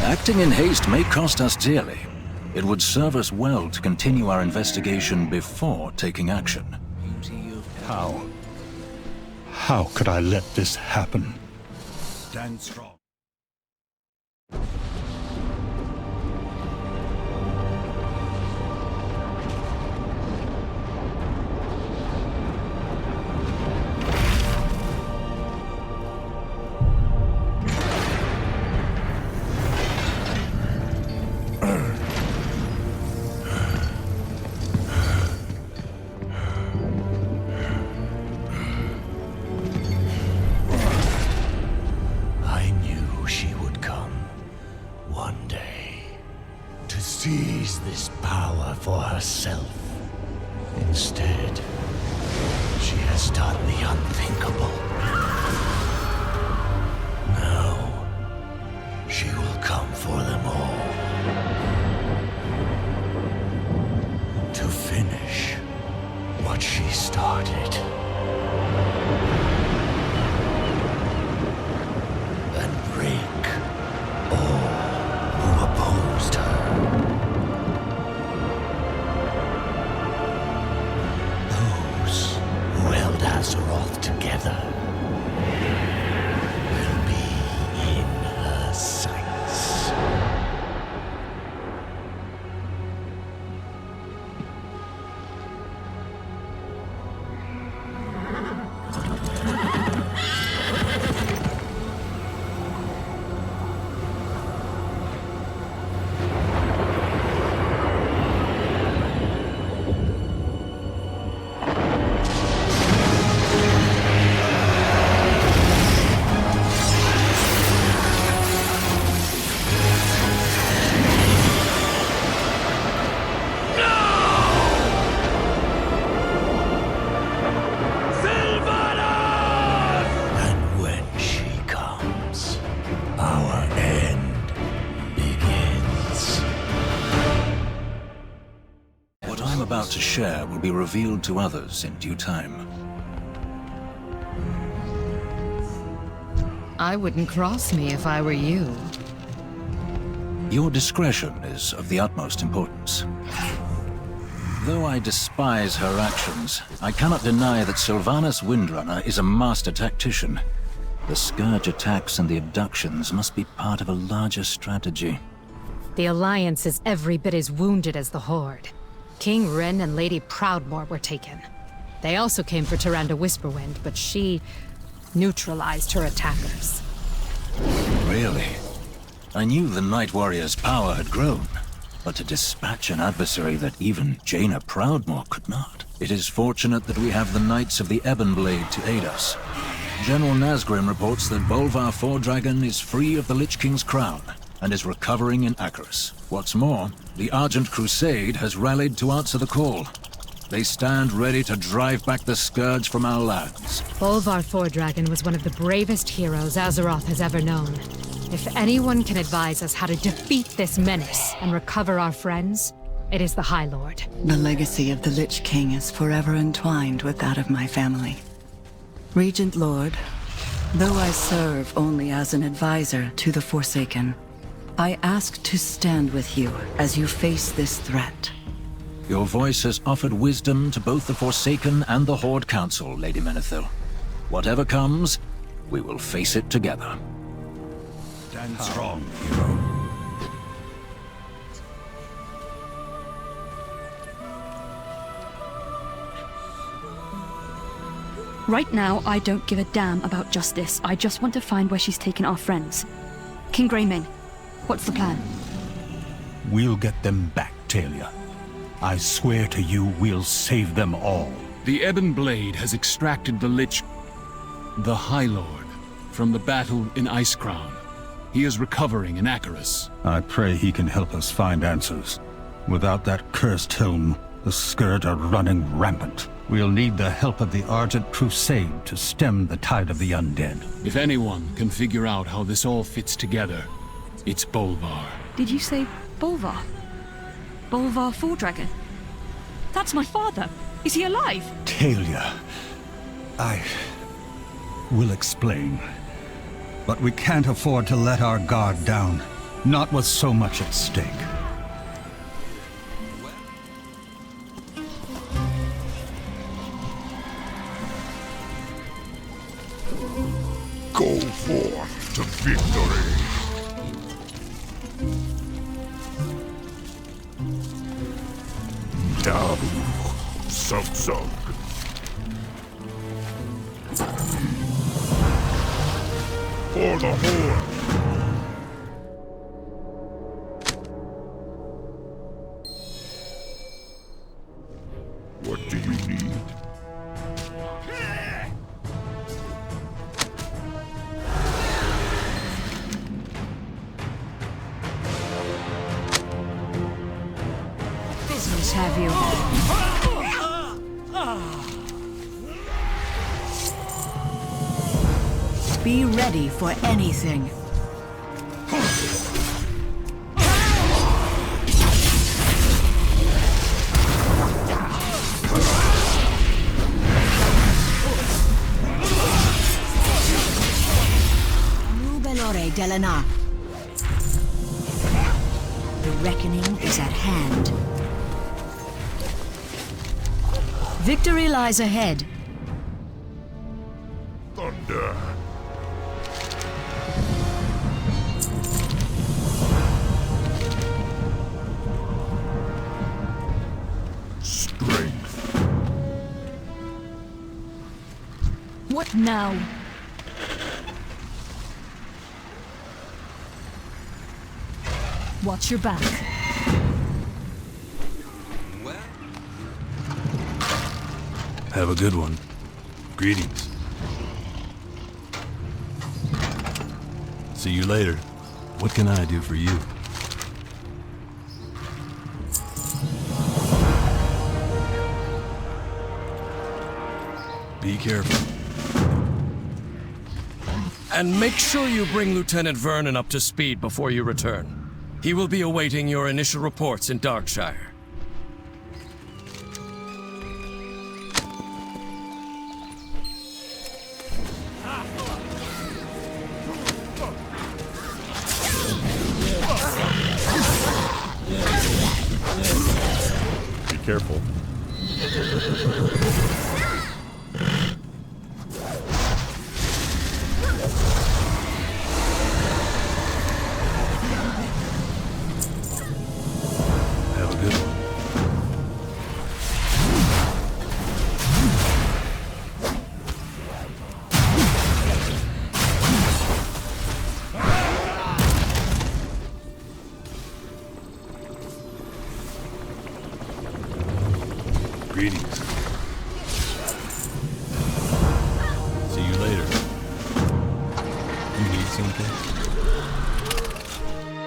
Acting in haste may cost us dearly. It would serve us well to continue our investigation before taking action. How? How could I let this happen? Stand strong. Seize this power for herself. Instead, she has done the unthinkable. Now, she will come for them all. To finish what she started. And break all who opposed her. Azeroth together will be in her sights. About to share will be revealed to others in due time. I wouldn't cross me if I were you. Your discretion is of the utmost importance. Though I despise her actions, I cannot deny that Sylvanas Windrunner is a master tactician. The Scourge attacks and the abductions must be part of a larger strategy. The Alliance is every bit as wounded as the Horde. King Wren and Lady Proudmoore were taken. They also came for Tyrande Whisperwind, but she neutralized her attackers. Really? I knew the Night Warrior's power had grown, but to dispatch an adversary that even Jaina Proudmoore could not. It is fortunate that we have the Knights of the Ebonblade to aid us. General Nazgrim reports that Bolvar Fordragon is free of the Lich King's crown and is recovering in Acheris. What's more, the Argent Crusade has rallied to answer the call. They stand ready to drive back the Scourge from our lands. Bolvar Fordragon was one of the bravest heroes Azeroth has ever known. If anyone can advise us how to defeat this menace and recover our friends, it is the High Lord. The legacy of the Lich King is forever entwined with that of my family. Regent Lord, though I serve only as an advisor to the Forsaken, I ask to stand with you as you face this threat. Your voice has offered wisdom to both the Forsaken and the Horde Council, Lady Menethil. Whatever comes, we will face it together. Stand strong, hero. Right now, I don't give a damn about justice. I just want to find where she's taken our friends. King Greymane, what's the plan? We'll get them back, Taelia. I swear to you, we'll save them all. The Ebonblade has extracted the Lich, the High Lord, from the battle in Icecrown. He is recovering in Acheris. I pray he can help us find answers. Without that cursed helm, the Scourge are running rampant. We'll need the help of the Argent Crusade to stem the tide of the undead. If anyone can figure out how this all fits together, it's Bolvar. Did you say Bolvar? Bolvar Fordragon? That's my father. Is he alive? Taelia, I will explain. But we can't afford to let our guard down. Not with so much at stake. Go forth to victory. Down, Sug. For the Horde. What do you need? Business, have you? Be ready for anything. Delana. The reckoning is at hand. Victory lies ahead. Thunder. Strength. What now? Watch your back. Have a good one. Greetings. See you later. What can I do for you? Be careful. And make sure you bring Lieutenant Vernon up to speed before you return. He will be awaiting your initial reports in Darkshire. Be careful. Have a good one. Greetings. See you later. You need something?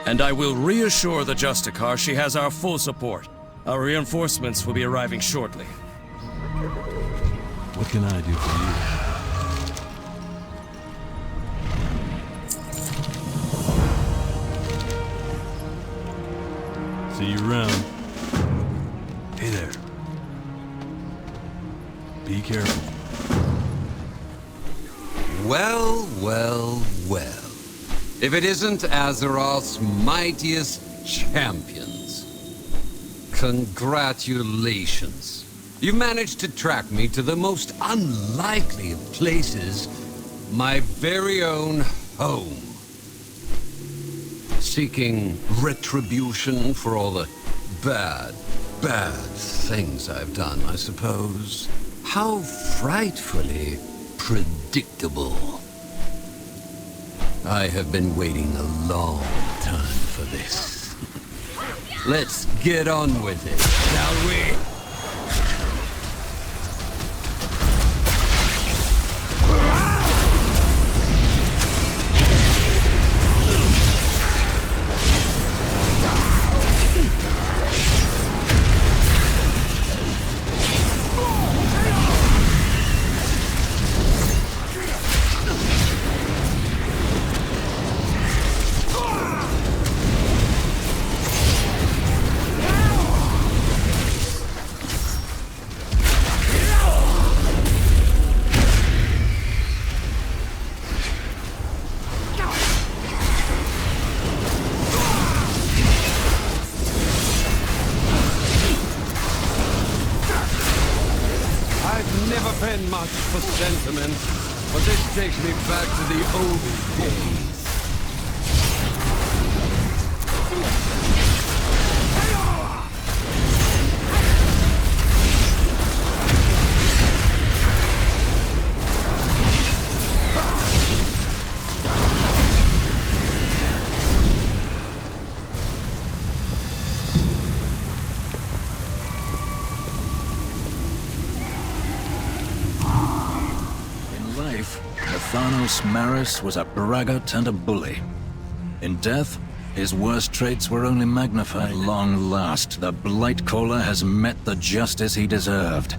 And I will reassure the Justicar she has our full support. Our reinforcements will be arriving shortly. What can I do for you? See you around. Hey there. Be careful. Well. If it isn't Azeroth's mightiest champions. Congratulations. You managed to track me to the most unlikely of places, my very own home. Seeking retribution for all the bad things I've done, I suppose. How frightfully predictable. I have been waiting a long time for this. Let's get on with it, shall we? stand much for sentiment, but this takes me back to the olden days. Maris was a braggart and a bully. In death, his worst traits were only magnified. At long last, the Blightcaller has met the justice he deserved.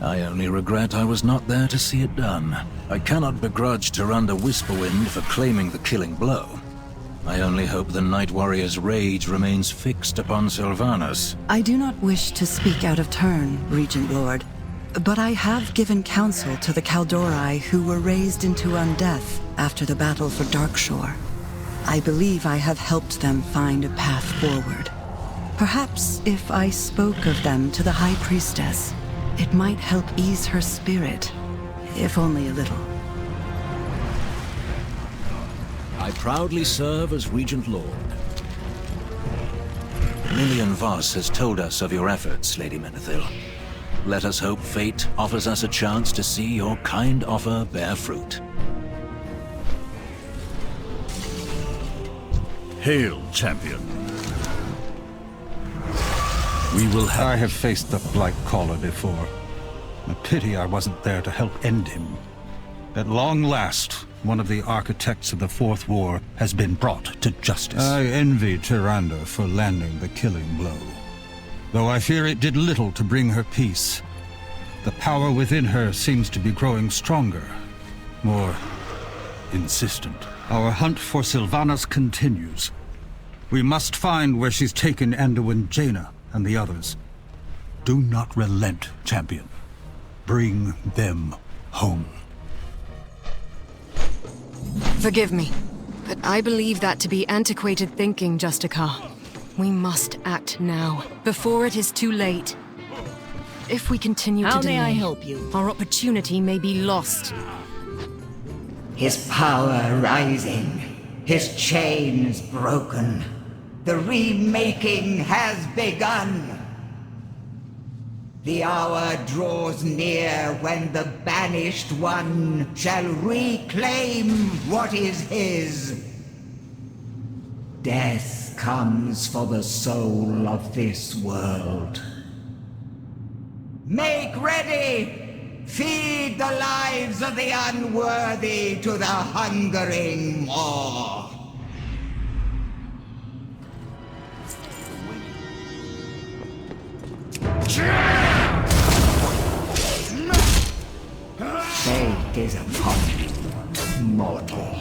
I only regret I was not there to see it done. I cannot begrudge Tyrande Whisperwind for claiming the killing blow. I only hope the Night Warrior's rage remains fixed upon Sylvanas. I do not wish to speak out of turn, Regent Lord. But I have given counsel to the Kaldorei who were raised into undeath after the battle for Darkshore. I believe I have helped them find a path forward. Perhaps if I spoke of them to the High Priestess, it might help ease her spirit, if only a little. I proudly serve as Regent Lord. Lillian Voss has told us of your efforts, Lady Menethil. Let us hope fate offers us a chance to see your kind offer bear fruit. Hail, champion. We will have... I have faced the Blightcaller before. A pity I wasn't there to help end him. At long last, one of the architects of the Fourth War has been brought to justice. I envy Tyrande for landing the killing blow. Though I fear it did little to bring her peace. The power within her seems to be growing stronger, more insistent. Our hunt for Sylvanas continues. We must find where she's taken Anduin, Jaina, and the others. Do not relent, champion. Bring them home. Forgive me, but I believe that to be antiquated thinking, Justicar. We must act now, before it is too late. If we continue to delay, how may I help you? Our opportunity may be lost. His power rising, his chains broken. The remaking has begun. The hour draws near when the banished one shall reclaim what is his. Death comes for the soul of this world. Make ready! Feed the lives of the unworthy to the hungering maw. Fate is upon you, mortal.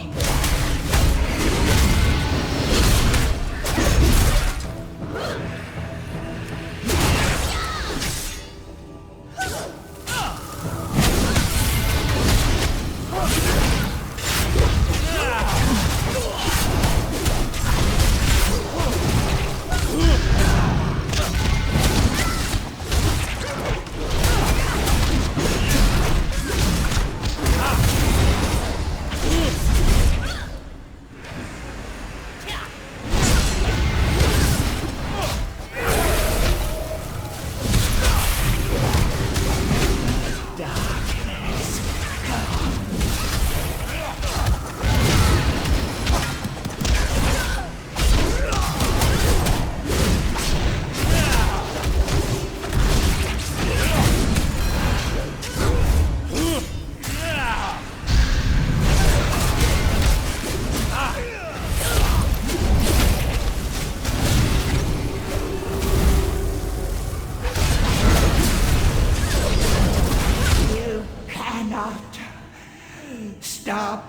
Stop.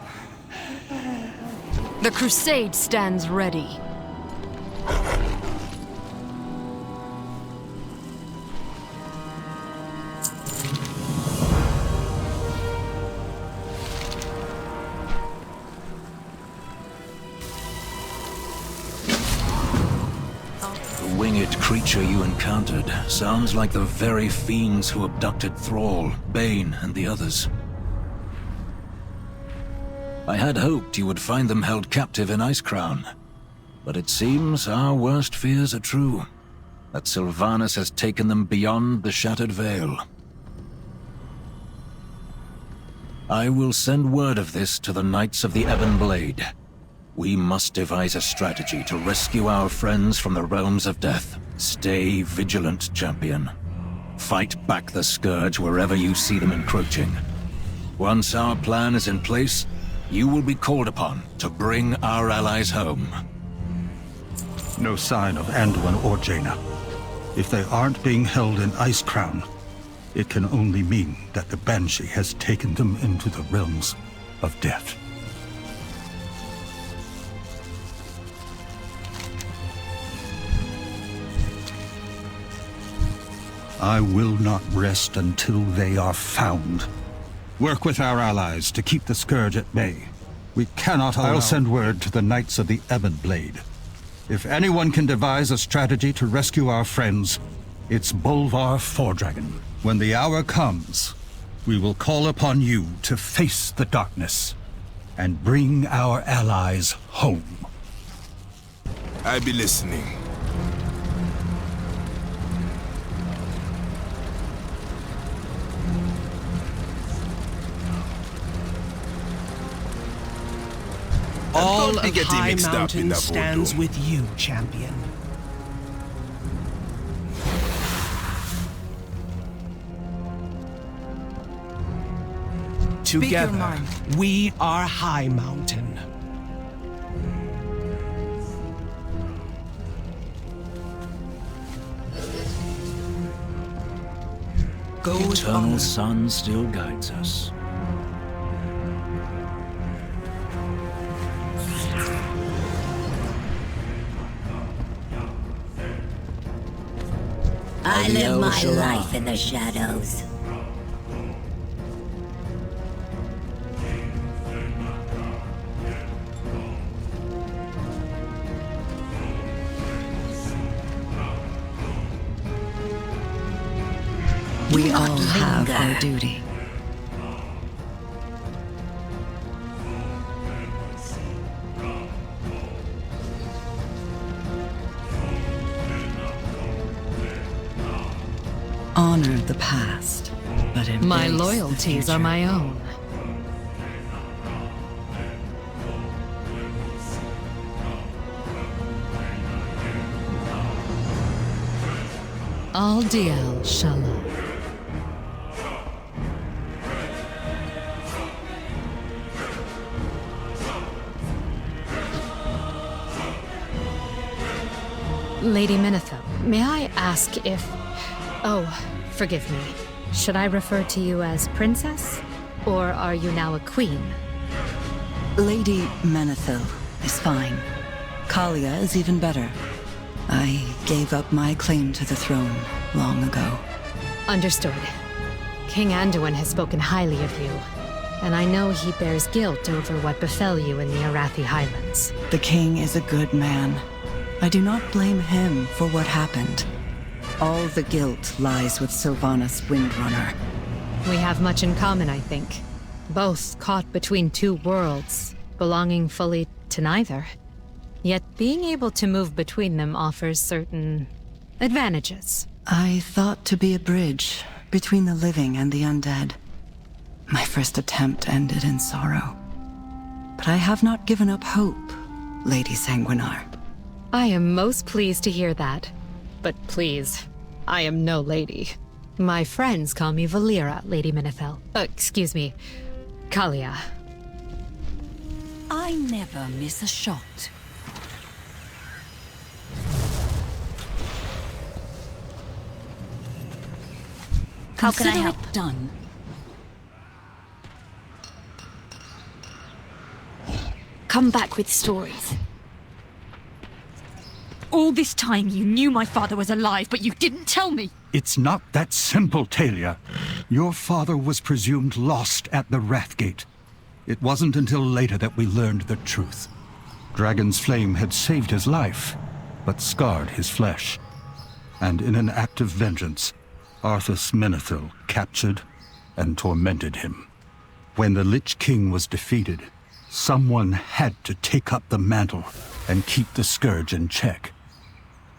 The crusade stands ready. The winged creature you encountered sounds like the very fiends who abducted Thrall, Bane, and the others. I had hoped you would find them held captive in Icecrown, but it seems our worst fears are true, that Sylvanas has taken them beyond the Shattered Veil. I will send word of this to the Knights of the Ebon Blade. We must devise a strategy to rescue our friends from the realms of death. Stay vigilant, champion. Fight back the Scourge wherever you see them encroaching. Once our plan is in place, you will be called upon to bring our allies home. No sign of Anduin or Jaina. If they aren't being held in Icecrown, it can only mean that the Banshee has taken them into the realms of death. I will not rest until they are found. Work with our allies to keep the Scourge at bay. We cannot allow... I'll send word to the Knights of the Ebon Blade. If anyone can devise a strategy to rescue our friends, it's Bolvar Fordragon. When the hour comes, we will call upon you to face the darkness and bring our allies home. I be listening. All of High Mountain stands with you, champion. Together, we are High Mountain. The eternal sun still guides us. I live my life in the shadows. We all have our duty. Honor the past, but embrace my loyalties are my own. Al Diel Shalom. Lady Menethil, may I ask if... Oh, forgive me. Should I refer to you as Princess? Or are you now a queen? Lady Menethil is fine. Calia is even better. I gave up my claim to the throne long ago. Understood. King Anduin has spoken highly of you, and I know he bears guilt over what befell you in the Arathi Highlands. The king is a good man. I do not blame him for what happened. All the guilt lies with Sylvanas Windrunner. We have much in common, I think. Both caught between two worlds, belonging fully to neither. Yet being able to move between them offers certain advantages. I thought to be a bridge between the living and the undead. My first attempt ended in sorrow. But I have not given up hope, Lady Sanguinar. I am most pleased to hear that. But please, I am no lady. My friends call me Valeera, Lady Menethil. Excuse me, Calia. I never miss a shot. How can I help? Done. Come back with stories. All this time you knew my father was alive, but you didn't tell me! It's not that simple, Taelia. Your father was presumed lost at the Wrathgate. It wasn't until later that we learned the truth. Dragon's flame had saved his life, but scarred his flesh. and in an act of vengeance, Arthas Menethil captured and tormented him. When the Lich King was defeated, someone had to take up the mantle and keep the scourge in check.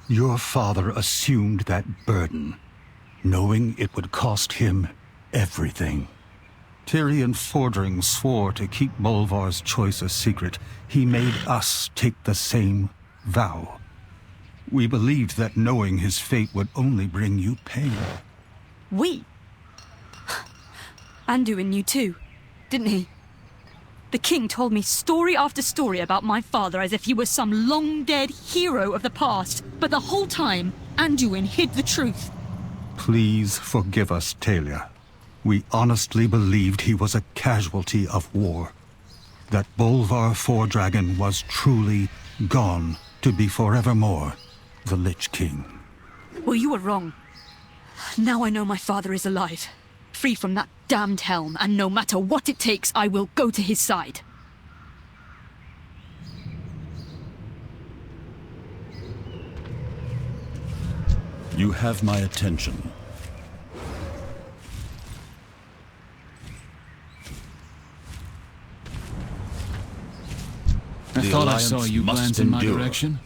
Your father assumed that burden, knowing it would cost him everything. Tyrion Fordring swore to keep Bolvar's choice a secret. He made us take the same vow. We believed that knowing his fate would only bring you pain. We? Anduin knew too, didn't he? The king told me story after story about my father as if he was some long-dead hero of the past. But the whole time, Anduin hid the truth. Please forgive us, Taelia. We honestly believed he was a casualty of war. That Bolvar Fordragon was truly gone to be forevermore the Lich King. Well, you were wrong. Now I know my father is alive, free from that damned helm, and no matter what it takes, I will go to his side. You have my attention. I thought I saw you glance in my direction.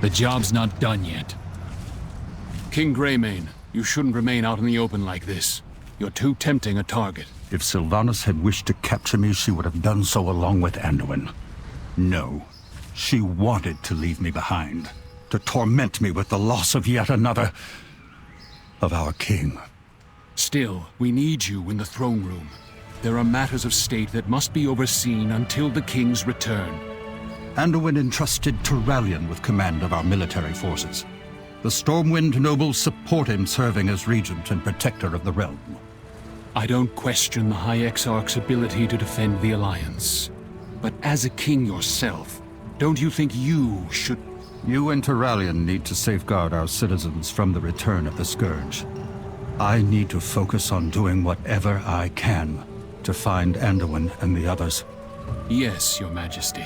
The job's not done yet. King Greymane, you shouldn't remain out in the open like this. You're too tempting a target. If Sylvanas had wished to capture me, she would have done so along with Anduin. No, she wanted to leave me behind, to torment me with the loss of yet another of our king. Still, we need you in the throne room. There are matters of state that must be overseen until the king's return. Anduin entrusted Turalyon with command of our military forces. The Stormwind nobles support him serving as regent and protector of the realm. I don't question the High Exarch's ability to defend the Alliance. But as a king yourself, don't you think you should... You and Turalyon need to safeguard our citizens from the return of the Scourge. I need to focus on doing whatever I can to find Anduin and the others. Yes, Your Majesty.